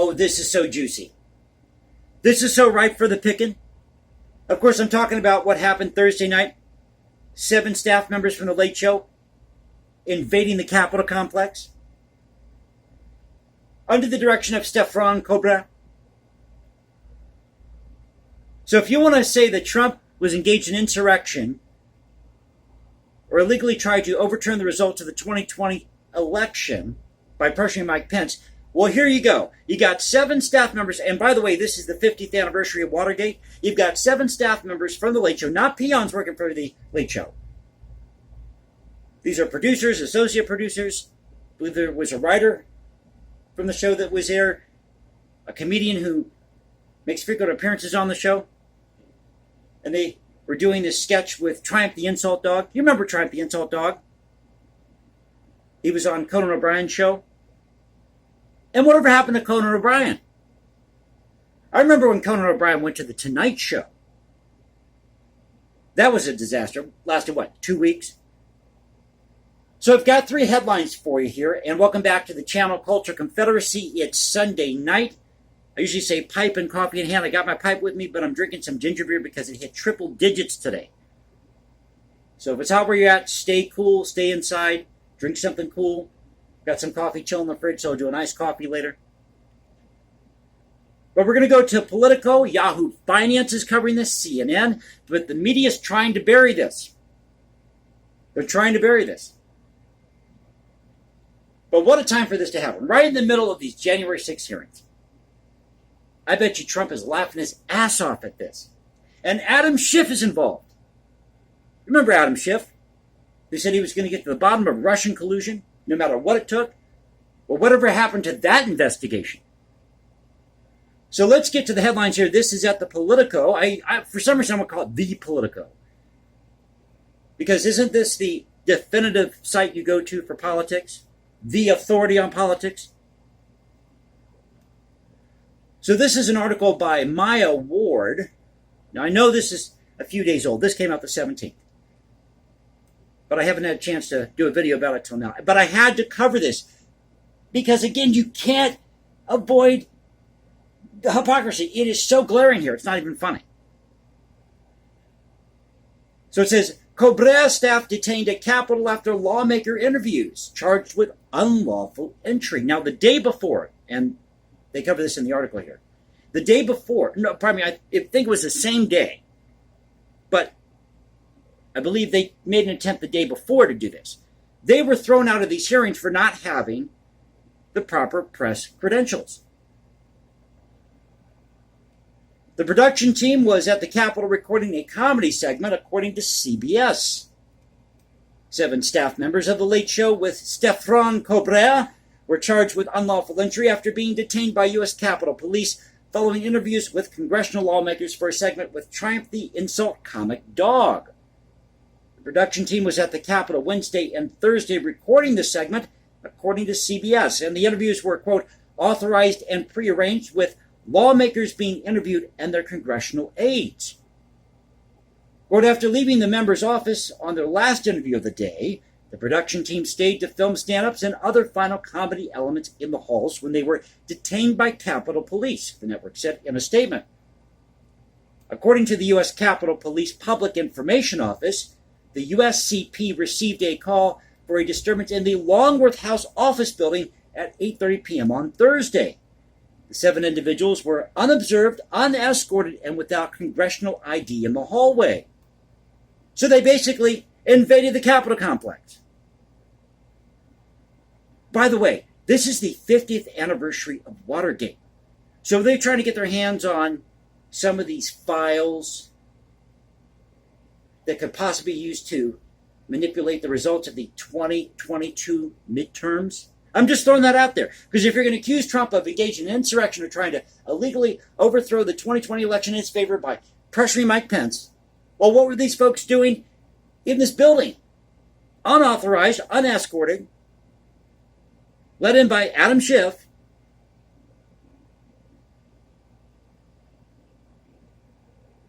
Oh, this is so juicy. This is so ripe for the picking. Of course, I'm talking about what happened Thursday night. 7 staff members from The Late Show invading the Capitol complex under the direction of Colbert. So if you want to say that Trump was engaged in insurrection or illegally tried to overturn the results of the 2020 election by pressuring Mike Pence, well, here you go. You got 7 staff members, and by the way, this is the 50th anniversary of Watergate. You've got 7 staff members from The Late Show, not peons working for The Late Show. These are producers, associate producers. I believe there was a writer from the show that was there, a comedian who makes frequent appearances on the show. And they were doing this sketch with Triumph the Insult Dog. You remember Triumph the Insult Dog? He was on Conan O'Brien's show. And whatever happened to Conan O'Brien? I remember when Conan O'Brien went to The Tonight Show. That was a disaster. Lasted, 2 weeks? So I've got 3 headlines for you here, and welcome back to the Channel Culture Confederacy. It's Sunday night. I usually say pipe and coffee in hand. I got my pipe with me, but I'm drinking some ginger beer because it hit triple digits today. So if it's hot where you're at, stay cool, stay inside, drink something cool. Got some coffee chilling in the fridge, so I'll do a nice coffee later. But we're going to go to Politico. Yahoo Finance is covering this, CNN, but the media is trying to bury this. They're trying to bury this. But what a time for this to happen. Right in the middle of these January 6th hearings. I bet you Trump is laughing his ass off at this. And Adam Schiff is involved. Remember Adam Schiff? They said he was going to get to the bottom of Russian collusion, no matter what it took. Well, whatever happened to that investigation? So let's get to the headlines here. This is at the Politico. I for some reason, I'm going to call it the Politico. Because isn't this the definitive site you go to for politics? The authority on politics? So this is an article by Maya Ward. Now I know this is a few days old. This came out the 17th. But I haven't had a chance to do a video about it till now. But I had to cover this. Because again, you can't avoid the hypocrisy. It is so glaring here. It's not even funny. So it says, Colbert staff detained at Capitol after lawmaker interviews, charged with unlawful entry. Now, the day before, and they cover this in the article here, the day before, no, pardon me, I think it was the same day, but I believe they made an attempt the day before to do this. They were thrown out of these hearings for not having the proper press credentials. The production team was at the Capitol recording a comedy segment, according to CBS. 7 staff members of The Late Show with Colbert were charged with unlawful entry after being detained by U.S. Capitol Police following interviews with congressional lawmakers for a segment with Triumph the Insult Comic Dog. The production team was at the Capitol Wednesday and Thursday recording the segment, according to CBS, and the interviews were, quote, authorized and prearranged with lawmakers being interviewed and their congressional aides. Quote, after leaving the member's office on their last interview of the day, the production team stayed to film stand-ups and other final comedy elements in the halls when they were detained by Capitol Police, the network said in a statement. According to the U.S. Capitol Police Public Information Office, the USCP received a call for a disturbance in the Longworth House office building at 8:30 p.m. on Thursday. The 7 individuals were unobserved, unescorted, and without congressional ID in the hallway. So they basically invaded the Capitol complex. By the way, this is the 50th anniversary of Watergate. So they're trying to get their hands on some of these files that could possibly be used to manipulate the results of the 2022 midterms. I'm just throwing that out there. Because if you're going to accuse Trump of engaging in insurrection or trying to illegally overthrow the 2020 election in his favor by pressuring Mike Pence, well, what were these folks doing in this building? Unauthorized, unescorted, let in by Adam Schiff.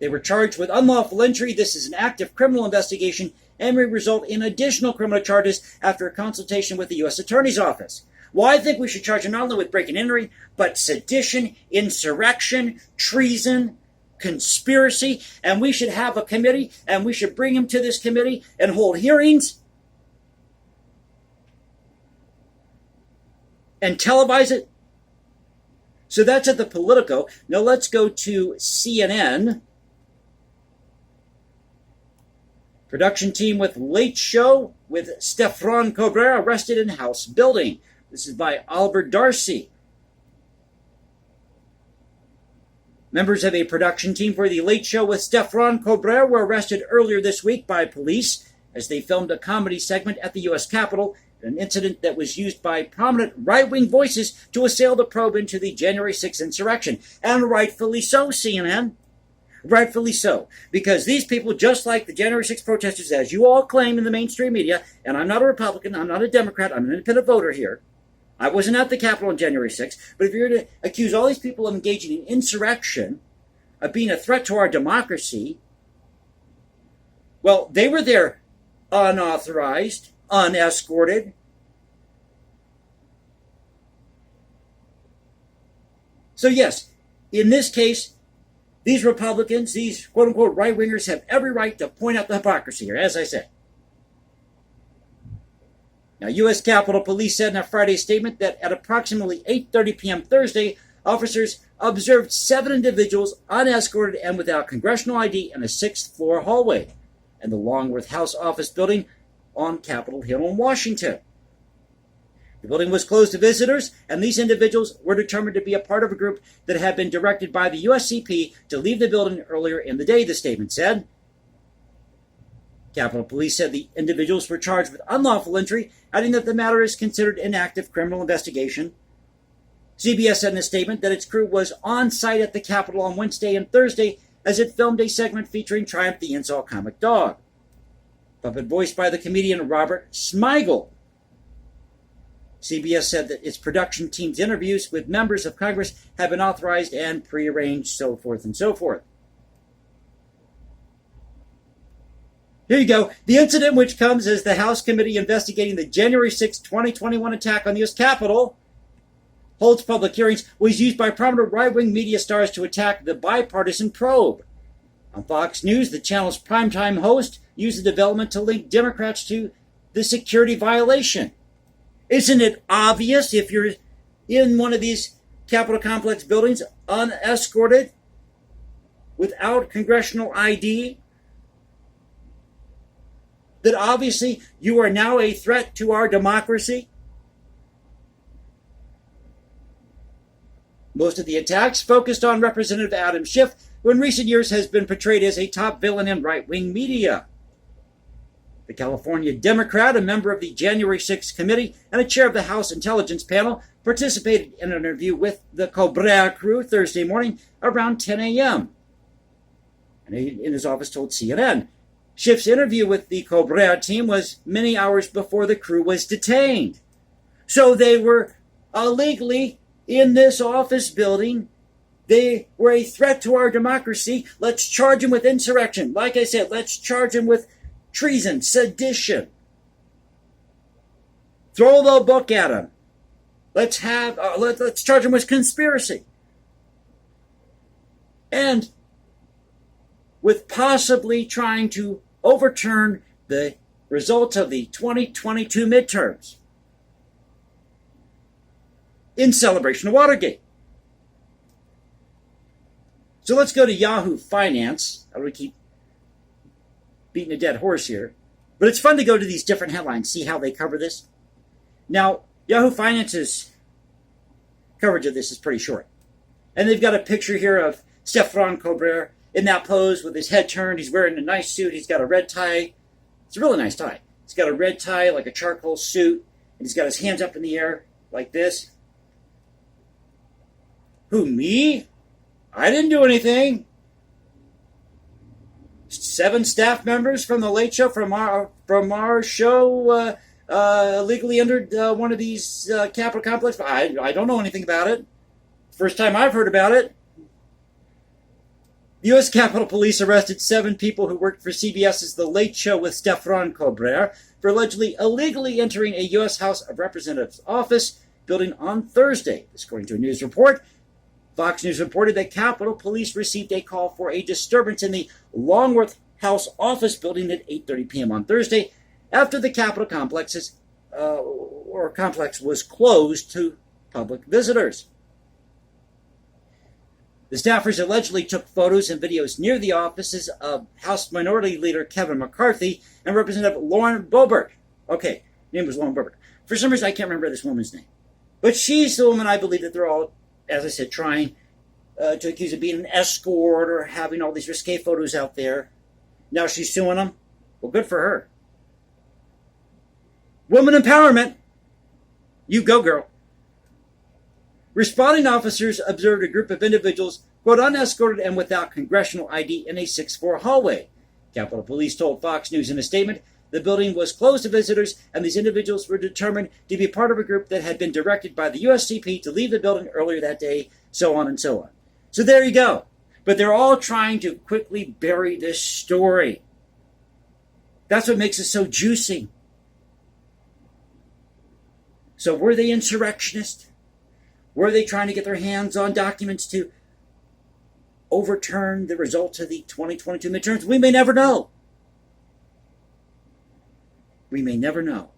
They were charged with unlawful entry. This is an active criminal investigation and may result in additional criminal charges after a consultation with the U.S. Attorney's Office. Well, I think we should charge him not only with breaking and entering, but sedition, insurrection, treason, conspiracy, and we should have a committee, and we should bring him to this committee and hold hearings and televise it. So that's at the Politico. Now let's go to CNN. Production team with Late Show with Stefan Colbert arrested in House building. This is by Albert Darcy. Members of a production team for The Late Show with Stefan Colbert were arrested earlier this week by police as they filmed a comedy segment at the U.S. Capitol, an incident that was used by prominent right-wing voices to assail the probe into the January 6th insurrection. And rightfully so, CNN. Rightfully so. Because these people, just like the January 6th protesters, as you all claim in the mainstream media, and I'm not a Republican, I'm not a Democrat, I'm an independent voter here. I wasn't at the Capitol on January 6th, but if you're to accuse all these people of engaging in insurrection, of being a threat to our democracy, well, they were there unauthorized, unescorted. So yes, in this case, these Republicans, these quote-unquote right-wingers have every right to point out the hypocrisy here, as I said. Now, U.S. Capitol Police said in a Friday statement that at approximately 8:30 p.m. Thursday, officers observed 7 individuals unescorted and without congressional ID in a 6th-floor hallway in the Longworth House office building on Capitol Hill in Washington. The building was closed to visitors, and these individuals were determined to be a part of a group that had been directed by the USCP to leave the building earlier in the day, the statement said. Capitol Police said the individuals were charged with unlawful entry, adding that the matter is considered an active criminal investigation. CBS said in a statement that its crew was on site at the Capitol on Wednesday and Thursday as it filmed a segment featuring Triumph the Insult Comic Dog, puppet voiced by the comedian Robert Smigel. CBS said that its production team's interviews with members of Congress have been authorized and prearranged, so forth and so forth. Here you go. The incident, which comes as the House committee investigating the January 6, 2021 attack on the U.S. Capitol holds public hearings, was used by prominent right-wing media stars to attack the bipartisan probe. On Fox News, the channel's primetime host used the development to link Democrats to the security violation. Isn't it obvious if you're in one of these Capitol complex buildings unescorted without congressional ID that obviously you are now a threat to our democracy? Most of the attacks focused on Representative Adam Schiff, who in recent years has been portrayed as a top villain in right-wing media. The California Democrat, a member of the January 6th committee and a chair of the House Intelligence Panel, participated in an interview with the Colbert crew Thursday morning around 10 a.m. And he, in his office, told CNN, Schiff's interview with the Colbert team was many hours before the crew was detained. So they were illegally in this office building. They were a threat to our democracy. Let's charge them with insurrection. Like I said, let's charge them with treason, sedition. Throw the book at them. Let's charge them with conspiracy. And with possibly trying to overturn the results of the 2022 midterms in celebration of Watergate. So let's go to Yahoo Finance. I don't keep beating a dead horse here, but it's fun to go to these different headlines, see how they cover this. Now, Yahoo Finance's coverage of this is pretty short. And they've got a picture here of Stefan Colbert in that pose with his head turned. He's wearing a nice suit. He's got a red tie. It's a really nice tie. He's got a red tie, like a charcoal suit, and he's got his hands up in the air like this. Who, me? I didn't do anything. 7 staff members from the Late Show from our show illegally entered one of these Capitol complexes. I don't know anything about it. First time I've heard about it. The U.S. Capitol Police arrested 7 people who worked for CBS's The Late Show with Stefan Colbert for allegedly illegally entering a U.S. House of Representatives office building on Thursday. This according to a news report. Fox News reported that Capitol Police received a call for a disturbance in the Longworth House office building at 8:30 p.m. on Thursday after the Capitol complex was closed to public visitors. The staffers allegedly took photos and videos near the offices of House Minority Leader Kevin McCarthy and Representative Lauren Boebert. Okay, name was Lauren Boebert. For some reason, I can't remember this woman's name. But she's the woman I believe that they're all, as I said, trying to accuse of being an escort or having all these risque photos out there. Now she's suing them. Well, good for her. Woman empowerment. You go, girl. Responding officers observed a group of individuals, quote, unescorted and without congressional ID in a 6-4 hallway. Capitol Police told Fox News in a statement the building was closed to visitors and these individuals were determined to be part of a group that had been directed by the USCP to leave the building earlier that day, so on and so on. So there you go. But they're all trying to quickly bury this story. That's what makes it so juicy. So were they insurrectionists? Were they trying to get their hands on documents to overturn the results of the 2022 midterms? We may never know. We may never know.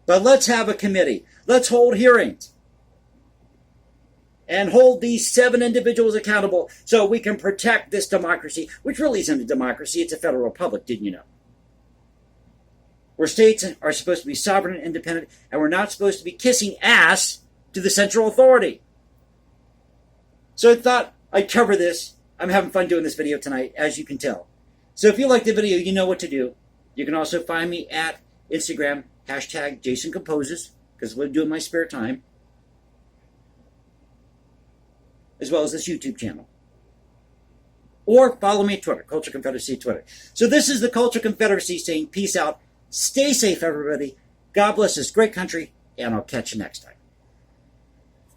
But let's have a committee. Let's hold hearings. And hold these 7 individuals accountable so we can protect this democracy, which really isn't a democracy, it's a federal republic, didn't you know? Where states are supposed to be sovereign and independent, and we're not supposed to be kissing ass to the central authority. So I thought I'd cover this. I'm having fun doing this video tonight, as you can tell. So if you like the video, you know what to do. You can also find me at Instagram, #JasonComposes, because what I do in my spare time, as well as this YouTube channel. Or follow me at Twitter, Culture Confederacy Twitter. So this is the Culture Confederacy saying peace out. Stay safe, everybody. God bless this great country, and I'll catch you next time.